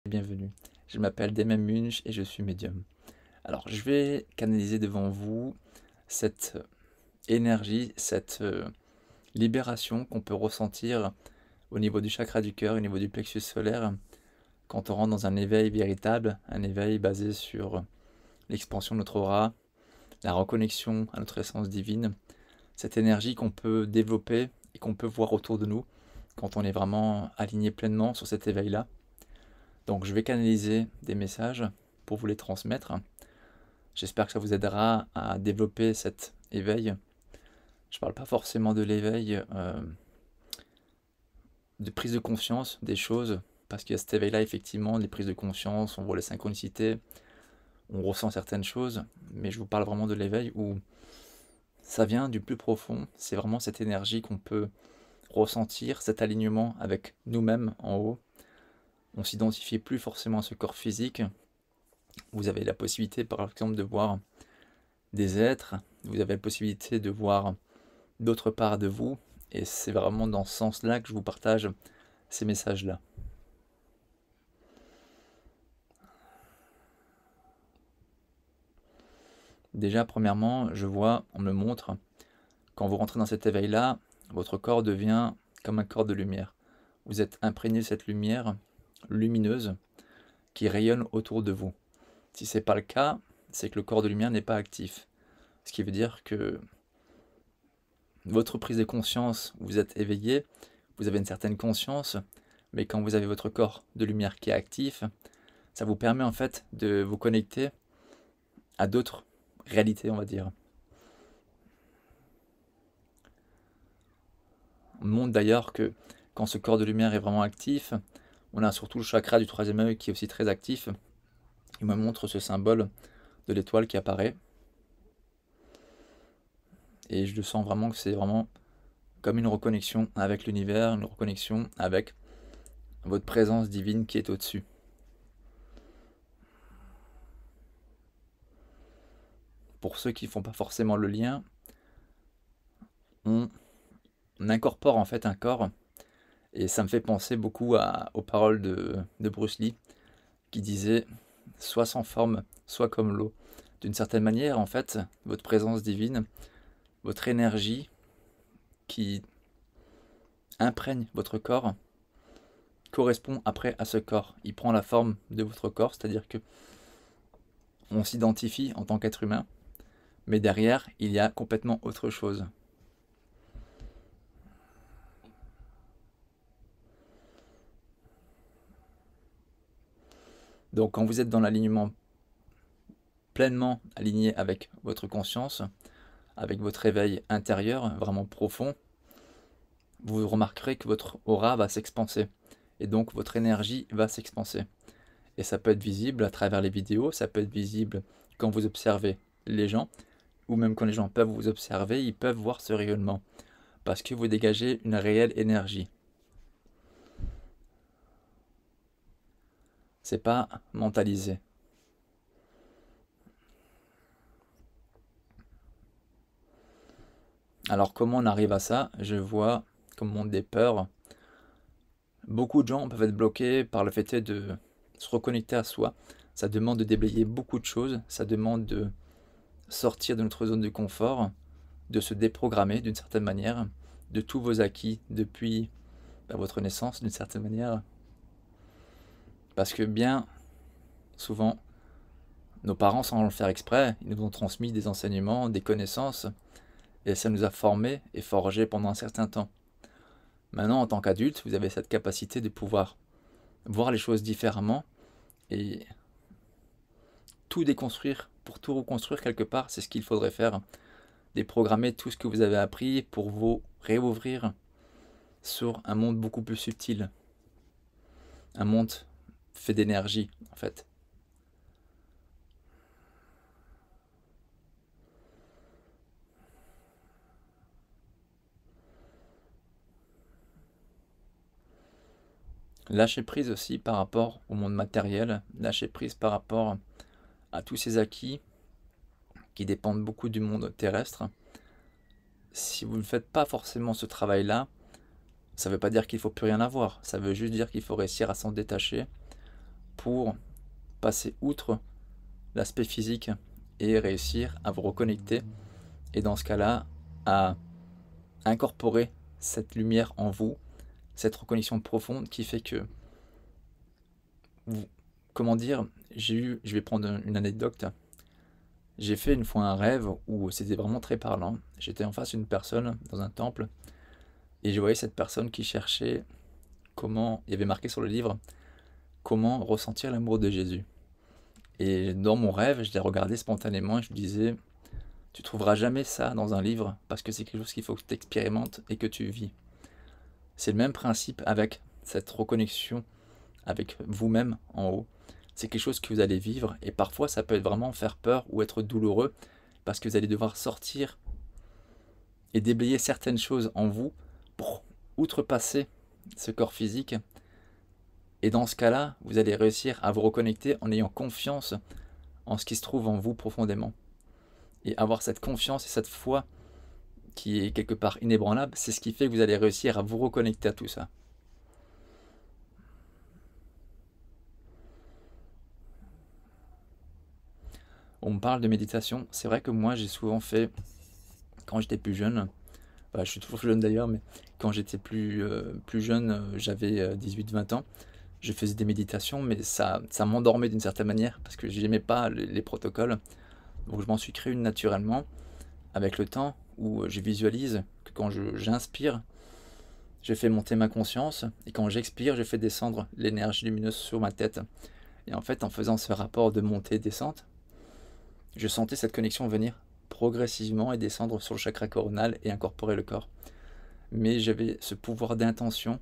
Bienvenue, je m'appelle Damien Munch et je suis médium. Alors, je vais canaliser devant vous cette énergie, cette libération qu'on peut ressentir au niveau du chakra du cœur, au niveau du plexus solaire, quand on rentre dans un éveil véritable, un éveil basé sur l'expansion de notre aura, la reconnexion à notre essence divine, cette énergie qu'on peut développer et qu'on peut voir autour de nous quand on est vraiment aligné pleinement sur cet éveil-là. Donc je vais canaliser des messages pour vous les transmettre. J'espère que ça vous aidera à développer cet éveil. Je ne parle pas forcément de l'éveil de prise de conscience des choses, parce qu'il y a cet éveil-là, effectivement, des prises de conscience, on voit les synchronicités, on ressent certaines choses, mais je vous parle vraiment de l'éveil où ça vient du plus profond, c'est vraiment cette énergie qu'on peut ressentir, cet alignement avec nous-mêmes en haut. On s'identifie plus forcément à ce corps physique. Vous avez la possibilité, par exemple, de voir des êtres, vous avez la possibilité de voir d'autres parts de vous, et c'est vraiment dans ce sens-là que je vous partage ces messages-là. Déjà, premièrement, je vois, on me montre, quand vous rentrez dans cet éveil-là, votre corps devient comme un corps de lumière. Vous êtes imprégné de cette lumière lumineuse qui rayonne autour de vous. Si ce n'est pas le cas, c'est que le corps de lumière n'est pas actif. Ce qui veut dire que votre prise de conscience, vous êtes éveillé, vous avez une certaine conscience, mais quand vous avez votre corps de lumière qui est actif, ça vous permet en fait de vous connecter à d'autres réalités, on va dire. On montre d'ailleurs que quand ce corps de lumière est vraiment actif, on a surtout le chakra du troisième œil qui est aussi très actif. Il me montre ce symbole de l'étoile qui apparaît. Et je le sens vraiment que c'est vraiment comme une reconnexion avec l'univers, une reconnexion avec votre présence divine qui est au-dessus. Pour ceux qui ne font pas forcément le lien, on incorpore en fait un corps, et ça me fait penser beaucoup aux paroles de Bruce Lee, qui disait « soit sans forme, soit comme l'eau ». D'une certaine manière, en fait, votre présence divine, votre énergie qui imprègne votre corps, correspond après à ce corps. Il prend la forme de votre corps, c'est-à-dire que on s'identifie en tant qu'être humain, mais derrière, il y a complètement autre chose. Donc quand vous êtes dans l'alignement pleinement aligné avec votre conscience, avec votre éveil intérieur vraiment profond, vous remarquerez que votre aura va s'expanser et donc votre énergie va s'expanser. Et ça peut être visible à travers les vidéos, ça peut être visible quand vous observez les gens, ou même quand les gens peuvent vous observer, ils peuvent voir ce rayonnement parce que vous dégagez une réelle énergie. C'est pas mentalisé. Alors comment on arrive à ça? Je vois comme on des peurs. Beaucoup de gens peuvent être bloqués par le fait de se reconnecter à soi. Ça demande de déblayer beaucoup de choses, ça demande de sortir de notre zone de confort, de se déprogrammer d'une certaine manière, de tous vos acquis depuis votre naissance d'une certaine manière. Parce que bien souvent, nos parents, sans le faire exprès, ils nous ont transmis des enseignements, des connaissances, et ça nous a formés et forgés pendant un certain temps. Maintenant, en tant qu'adulte, vous avez cette capacité de pouvoir voir les choses différemment et tout déconstruire pour tout reconstruire quelque part. C'est ce qu'il faudrait faire. Déprogrammer tout ce que vous avez appris pour vous réouvrir sur un monde beaucoup plus subtil. Un monde fait d'énergie, en fait. Lâcher prise aussi par rapport au monde matériel, lâcher prise par rapport à tous ces acquis qui dépendent beaucoup du monde terrestre. Si vous ne faites pas forcément ce travail-là, ça ne veut pas dire qu'il ne faut plus rien avoir, ça veut juste dire qu'il faut réussir à s'en détacher pour passer outre l'aspect physique et réussir à vous reconnecter, et dans ce cas-là, à incorporer cette lumière en vous, cette reconnexion profonde qui fait que, comment dire, je vais prendre une anecdote. J'ai fait une fois un rêve où c'était vraiment très parlant. J'étais en face d'une personne dans un temple et je voyais cette personne qui cherchait comment, il y avait marqué sur le livre, comment ressentir l'amour de Jésus. Et dans mon rêve, je l'ai regardé spontanément et je me disais, tu trouveras jamais ça dans un livre parce que c'est quelque chose qu'il faut que tu expérimentes et que tu vis. C'est le même principe avec cette reconnexion avec vous-même en haut. C'est quelque chose que vous allez vivre et parfois ça peut vraiment faire peur ou être douloureux parce que vous allez devoir sortir et déblayer certaines choses en vous pour outrepasser ce corps physique. Et dans ce cas-là, vous allez réussir à vous reconnecter en ayant confiance en ce qui se trouve en vous profondément. Et avoir cette confiance et cette foi qui est quelque part inébranlable, c'est ce qui fait que vous allez réussir à vous reconnecter à tout ça. On me parle de méditation, c'est vrai que moi j'ai souvent fait, quand j'étais plus jeune, je suis toujours jeune d'ailleurs, mais quand j'étais plus jeune, j'avais 18-20 ans, je faisais des méditations, mais ça m'endormait d'une certaine manière, parce que j'aimais pas les protocoles, donc je m'en suis créé une naturellement, avec le temps, où je visualise que quand j'inspire, je fais monter ma conscience, et quand j'expire, je fais descendre l'énergie lumineuse sur ma tête. Et en fait, en faisant ce rapport de montée-descente, je sentais cette connexion venir progressivement et descendre sur le chakra coronal et incorporer le corps. Mais j'avais ce pouvoir d'intention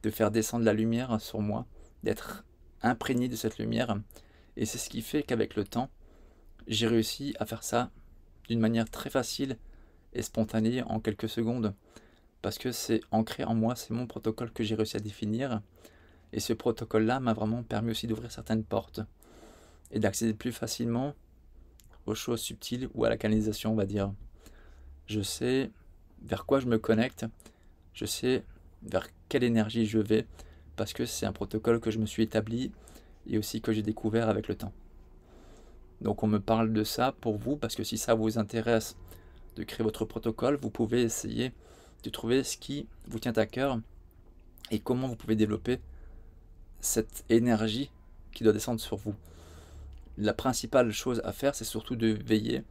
de faire descendre la lumière sur moi, d'être imprégné de cette lumière. Et c'est ce qui fait qu'avec le temps, j'ai réussi à faire ça d'une manière très facile et spontanée en quelques secondes. Parce que c'est ancré en moi, c'est mon protocole que j'ai réussi à définir. Et ce protocole-là m'a vraiment permis aussi d'ouvrir certaines portes et d'accéder plus facilement aux choses subtiles ou à la canalisation, on va dire. Je sais vers quoi je me connecte, je sais vers quelle énergie je vais, parce que c'est un protocole que je me suis établi et aussi que j'ai découvert avec le temps. Donc on me parle de ça pour vous, parce que si ça vous intéresse de créer votre protocole, vous pouvez essayer de trouver ce qui vous tient à cœur et comment vous pouvez développer cette énergie qui doit descendre sur vous. La principale chose à faire, c'est surtout de veiller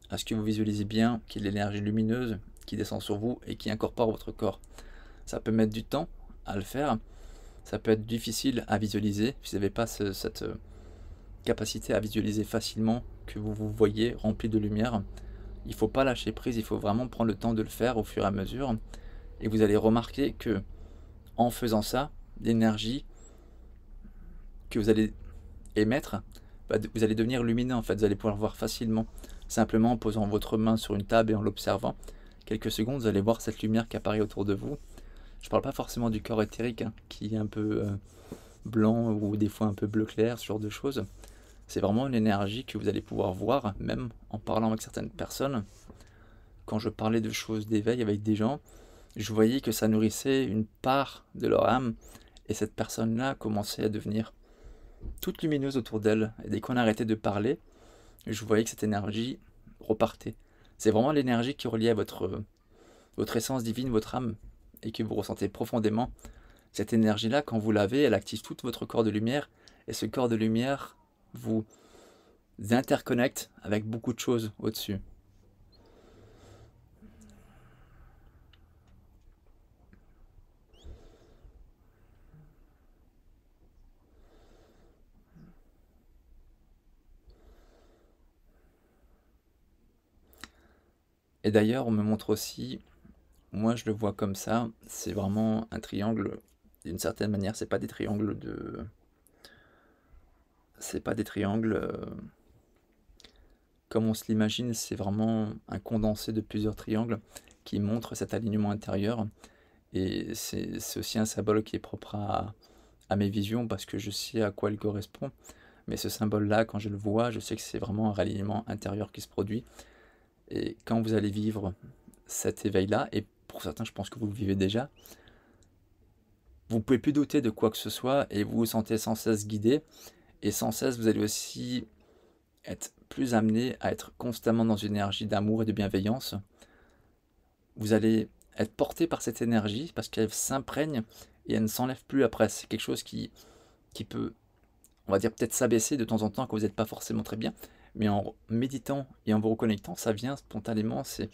à ce que vous visualisez bien qu'il y ait de l'énergie lumineuse qui descend sur vous et qui incorpore votre corps. Ça peut mettre du temps à le faire, ça peut être difficile à visualiser si vous n'avez pas cette capacité à visualiser facilement que vous vous voyez rempli de lumière. Il ne faut pas lâcher prise, il faut vraiment prendre le temps de le faire au fur et à mesure. Et vous allez remarquer que en faisant ça, l'énergie que vous allez émettre, vous allez devenir lumineux en fait, vous allez pouvoir le voir facilement, simplement en posant votre main sur une table et en l'observant. Quelques secondes, vous allez voir cette lumière qui apparaît autour de vous. Je ne parle pas forcément du corps éthérique, qui est un peu blanc ou des fois un peu bleu clair, ce genre de choses. C'est vraiment une énergie que vous allez pouvoir voir, même en parlant avec certaines personnes. Quand je parlais de choses d'éveil avec des gens, je voyais que ça nourrissait une part de leur âme, et cette personne-là commençait à devenir toute lumineuse autour d'elle. Et dès qu'on arrêtait de parler, je voyais que cette énergie repartait. C'est vraiment l'énergie qui est reliée à votre essence divine, votre âme, et que vous ressentez profondément. Cette énergie-là, quand vous l'avez, elle active tout votre corps de lumière, et ce corps de lumière vous interconnecte avec beaucoup de choses au-dessus. Et d'ailleurs, on me montre aussi, moi je le vois comme ça, c'est vraiment un triangle, d'une certaine manière, c'est pas des triangles comme on se l'imagine, c'est vraiment un condensé de plusieurs triangles qui montrent cet alignement intérieur. Et c'est aussi un symbole qui est propre à mes visions parce que je sais à quoi il correspond. Mais ce symbole-là, quand je le vois, je sais que c'est vraiment un réalignement intérieur qui se produit. Et quand vous allez vivre cet éveil-là, et pour certains, je pense que vous le vivez déjà, vous ne pouvez plus douter de quoi que ce soit et vous vous sentez sans cesse guidé. Et sans cesse, vous allez aussi être plus amené à être constamment dans une énergie d'amour et de bienveillance. Vous allez être porté par cette énergie parce qu'elle s'imprègne et elle ne s'enlève plus après. C'est quelque chose qui peut, on va dire, peut-être s'abaisser de temps en temps quand vous n'êtes pas forcément très bien. Mais en méditant et en vous reconnectant, ça vient spontanément, c'est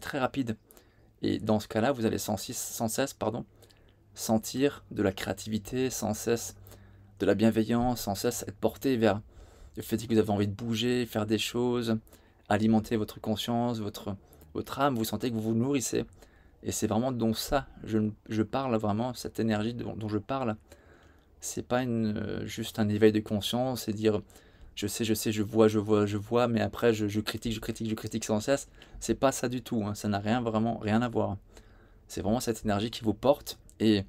très rapide. Et dans ce cas-là, vous allez sans cesse sentir de la créativité, sans cesse de la bienveillance, sans cesse être porté vers le fait que vous avez envie de bouger, faire des choses, alimenter votre conscience, votre âme, vous sentez que vous vous nourrissez. Et c'est vraiment dont ça, je parle vraiment, cette énergie dont je parle. C'est pas juste un éveil de conscience et dire je sais, je vois, mais après je critique sans cesse. C'est pas ça du tout, hein. Ça n'a vraiment rien à voir. C'est vraiment cette énergie qui vous porte et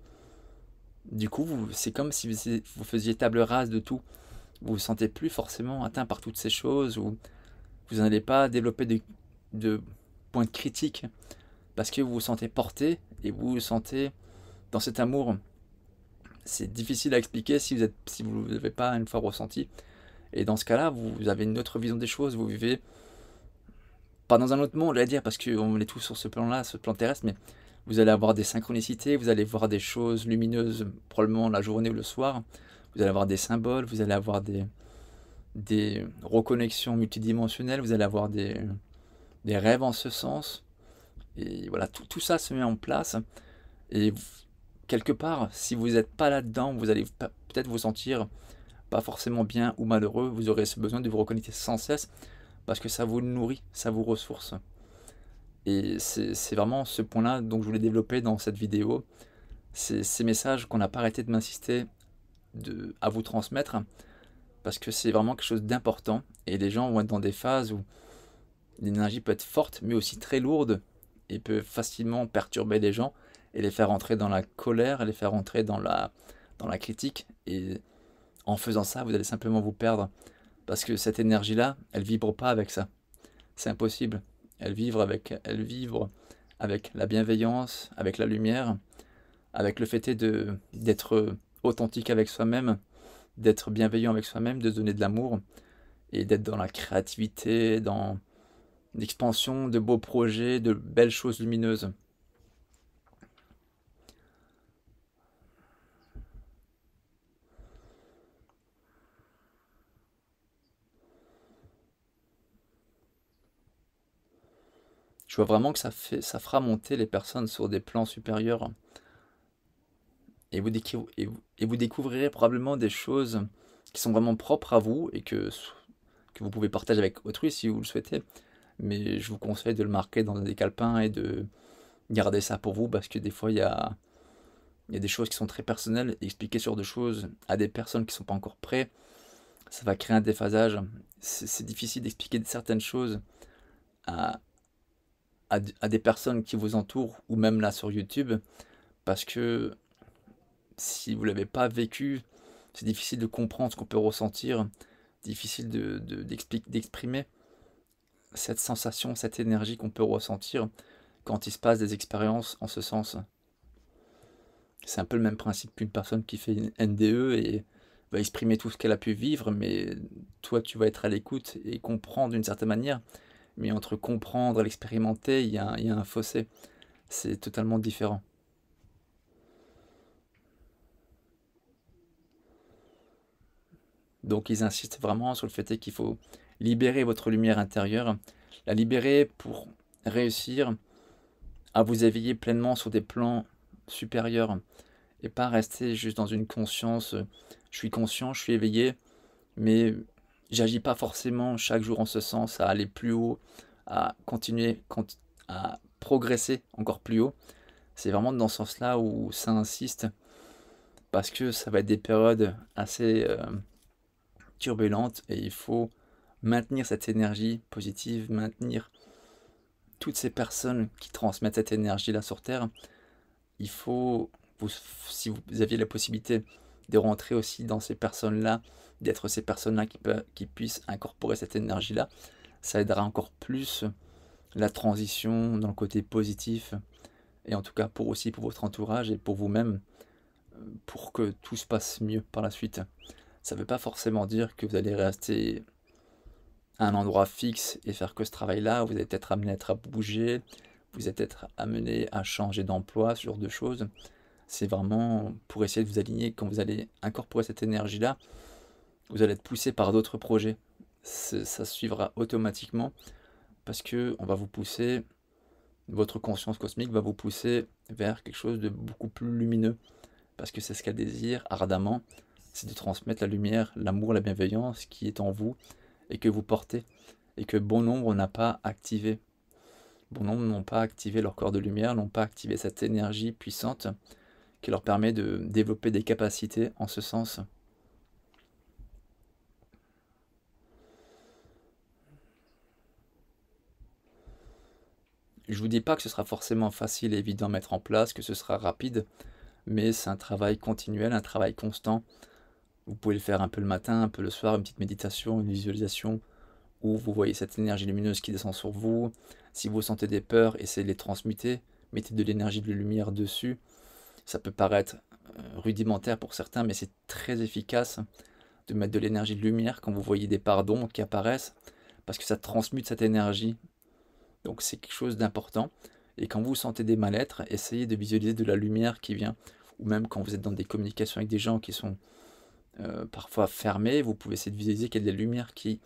du coup, c'est comme si vous faisiez table rase de tout. Vous vous sentez plus forcément atteint par toutes ces choses, ou vous n'allez pas développer de points de critique parce que vous vous sentez porté et vous vous sentez dans cet amour. C'est difficile à expliquer si vous ne l'avez pas une fois ressenti. Et dans ce cas-là, vous avez une autre vision des choses. Vous vivez pas dans un autre monde, à dire, parce qu'on est tous sur ce plan-là, ce plan terrestre, mais vous allez avoir des synchronicités, vous allez voir des choses lumineuses, probablement la journée ou le soir. Vous allez avoir des symboles, vous allez avoir des reconnexions multidimensionnelles, vous allez avoir des rêves en ce sens. Et voilà, tout ça se met en place. Et quelque part, si vous n'êtes pas là-dedans, vous allez peut-être vous sentir pas forcément bien ou malheureux. Vous aurez ce besoin de vous reconnecter sans cesse parce que ça vous nourrit, ça vous ressource. Et c'est vraiment ce point-là dont je voulais développer dans cette vidéo. C'est ces messages qu'on n'a pas arrêté de m'insister à vous transmettre parce que c'est vraiment quelque chose d'important. Et les gens vont être dans des phases où l'énergie peut être forte mais aussi très lourde et peut facilement perturber les gens et les faire entrer dans la colère, les faire entrer dans la critique. Et en faisant ça, vous allez simplement vous perdre. Parce que cette énergie-là, elle vibre pas avec ça. C'est impossible. Elle vibre avec la bienveillance, avec la lumière, avec le fait d'être authentique avec soi-même, d'être bienveillant avec soi-même, de se donner de l'amour et d'être dans la créativité, dans l'expansion de beaux projets, de belles choses lumineuses. Je vois vraiment que ça fera monter les personnes sur des plans supérieurs. Et vous découvrirez probablement des choses qui sont vraiment propres à vous et que vous pouvez partager avec autrui si vous le souhaitez. Mais je vous conseille de le marquer dans des calepins et de garder ça pour vous parce que des fois il y a des choses qui sont très personnelles. Et expliquer sur des choses à des personnes qui ne sont pas encore prêtes, ça va créer un déphasage. C'est difficile d'expliquer certaines choses à, à des personnes qui vous entourent ou même là sur YouTube parce que si vous ne l'avez pas vécu, c'est difficile de comprendre ce qu'on peut ressentir, difficile d'exprimer cette sensation, cette énergie qu'on peut ressentir quand il se passe des expériences en ce sens. C'est un peu le même principe qu'une personne qui fait une NDE et va exprimer tout ce qu'elle a pu vivre, mais toi tu vas être à l'écoute et comprendre d'une certaine manière. Mais entre comprendre et l'expérimenter, il y a un fossé. C'est totalement différent. Donc ils insistent vraiment sur le fait qu'il faut libérer votre lumière intérieure, la libérer pour réussir à vous éveiller pleinement sur des plans supérieurs et pas rester juste dans une conscience, je suis conscient, je suis éveillé, mais j'agis pas forcément chaque jour en ce sens, à aller plus haut, à continuer à progresser encore plus haut. C'est vraiment dans ce sens-là où ça insiste, parce que ça va être des périodes assez turbulentes et il faut maintenir cette énergie positive, maintenir toutes ces personnes qui transmettent cette énergie-là sur Terre. Il faut, si vous aviez la possibilité de rentrer aussi dans ces personnes-là, d'être ces personnes-là qui puissent incorporer cette énergie-là, ça aidera encore plus la transition dans le côté positif, et en tout cas pour votre entourage et pour vous-même, pour que tout se passe mieux par la suite. Ça ne veut pas forcément dire que vous allez rester à un endroit fixe et faire que ce travail-là. Vous allez peut-être amené à être à bouger, vous allez peut-être amené à changer d'emploi, ce genre de choses. C'est vraiment pour essayer de vous aligner. Quand vous allez incorporer cette énergie-là, vous allez être poussé par d'autres projets. Ça suivra automatiquement parce que on va vous pousser, votre conscience cosmique va vous pousser vers quelque chose de beaucoup plus lumineux. Parce que c'est ce qu'elle désire ardemment, c'est de transmettre la lumière, l'amour, la bienveillance qui est en vous et que vous portez. Et que bon nombre n'a pas activé. Bon nombre n'ont pas activé leur corps de lumière, n'ont pas activé cette énergie puissante qui leur permet de développer des capacités en ce sens. Je vous dis pas que ce sera forcément facile et évident à mettre en place, que ce sera rapide, mais c'est un travail continuel, un travail constant. Vous pouvez le faire un peu le matin, un peu le soir, une petite méditation, une visualisation, où vous voyez cette énergie lumineuse qui descend sur vous. Si vous sentez des peurs, essayez de les transmuter, mettez de l'énergie de lumière dessus. Ça peut paraître rudimentaire pour certains, mais c'est très efficace de mettre de l'énergie de lumière quand vous voyez des parts d'ombre qui apparaissent, parce que ça transmute cette énergie. Donc c'est quelque chose d'important. Et quand vous sentez des mal-être, essayez de visualiser de la lumière qui vient. Ou même quand vous êtes dans des communications avec des gens qui sont parfois fermés, vous pouvez essayer de visualiser qu'il y a de la lumière qui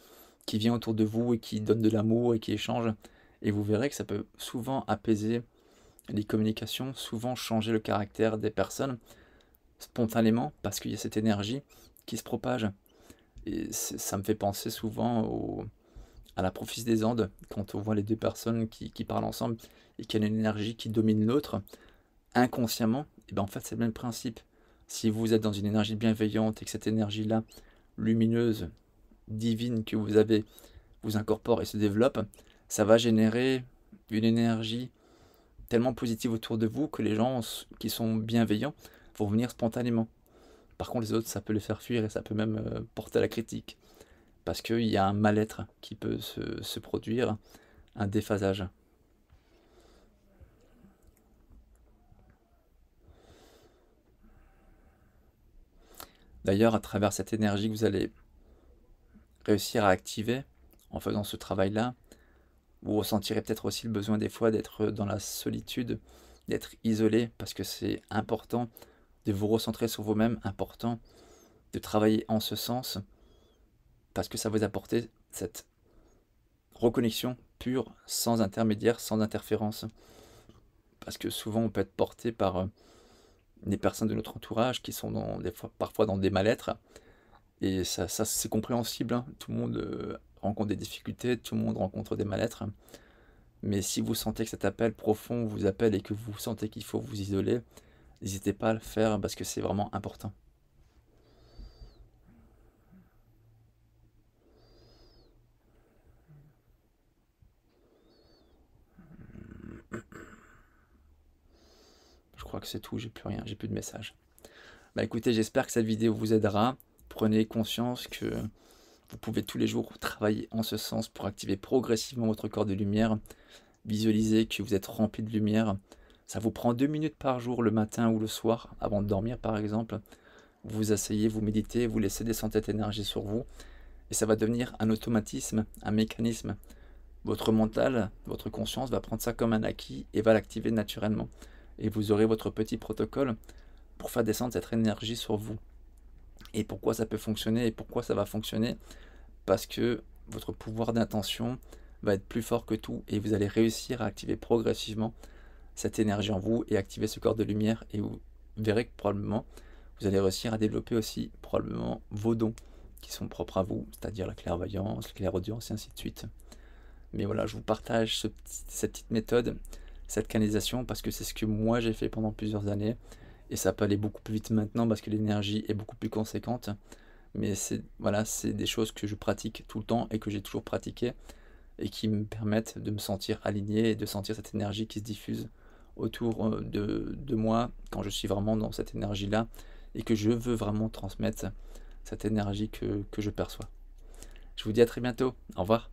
vient autour de vous et qui donne de l'amour et qui échange. Et vous verrez que ça peut souvent apaiser les communications, souvent changer le caractère des personnes spontanément parce qu'il y a cette énergie qui se propage. Et ça me fait penser souvent à la prophétie des Andes, quand on voit les deux personnes qui parlent ensemble et qu'il y a une énergie qui domine l'autre, inconsciemment, et ben en fait c'est le même principe. Si vous êtes dans une énergie bienveillante et que cette énergie-là, lumineuse, divine que vous avez, vous incorpore et se développe, ça va générer une énergie tellement positive autour de vous que les gens qui sont bienveillants vont venir spontanément. Par contre les autres, ça peut les faire fuir et ça peut même porter à la critique. Parce qu'il y a un mal-être qui peut se produire, un déphasage. D'ailleurs, à travers cette énergie que vous allez réussir à activer en faisant ce travail-là, vous ressentirez peut-être aussi le besoin des fois d'être dans la solitude, d'être isolé, parce que c'est important de vous recentrer sur vous-même, important de travailler en ce sens, parce que ça va vous apporter cette reconnexion pure, sans intermédiaire, sans interférence. Parce que souvent on peut être porté par des personnes de notre entourage qui sont parfois dans des mal-être. Et ça c'est compréhensible, hein. Tout le monde rencontre des difficultés, tout le monde rencontre des mal-être. Mais si vous sentez que cet appel profond vous appelle et que vous sentez qu'il faut vous isoler, n'hésitez pas à le faire parce que c'est vraiment important. Je crois que c'est tout, j'ai plus rien, j'ai plus de message. Bah écoutez, j'espère que cette vidéo vous aidera. Prenez conscience que vous pouvez tous les jours travailler en ce sens pour activer progressivement votre corps de lumière. Visualisez que vous êtes rempli de lumière. Ça vous prend 2 minutes par jour le matin ou le soir, avant de dormir par exemple. Vous vous asseyez, vous méditez, vous laissez descendre cette énergie sur vous. Et ça va devenir un automatisme, un mécanisme. Votre mental, votre conscience va prendre ça comme un acquis et va l'activer naturellement. Et vous aurez votre petit protocole pour faire descendre cette énergie sur vous. Et pourquoi ça peut fonctionner et pourquoi ça va fonctionner? Parce que votre pouvoir d'intention va être plus fort que tout et vous allez réussir à activer progressivement cette énergie en vous et activer ce corps de lumière et vous verrez que probablement vous allez réussir à développer aussi probablement vos dons qui sont propres à vous, c'est-à-dire la clairvoyance, la clairaudience et ainsi de suite. Mais voilà, je vous partage cette petite méthode, cette canalisation parce que c'est ce que moi j'ai fait pendant plusieurs années et ça peut aller beaucoup plus vite maintenant parce que l'énergie est beaucoup plus conséquente. Mais c'est des choses que je pratique tout le temps et que j'ai toujours pratiqué et qui me permettent de me sentir aligné et de sentir cette énergie qui se diffuse autour de moi quand je suis vraiment dans cette énergie-là et que je veux vraiment transmettre cette énergie que je perçois. Je vous dis à très bientôt. Au revoir.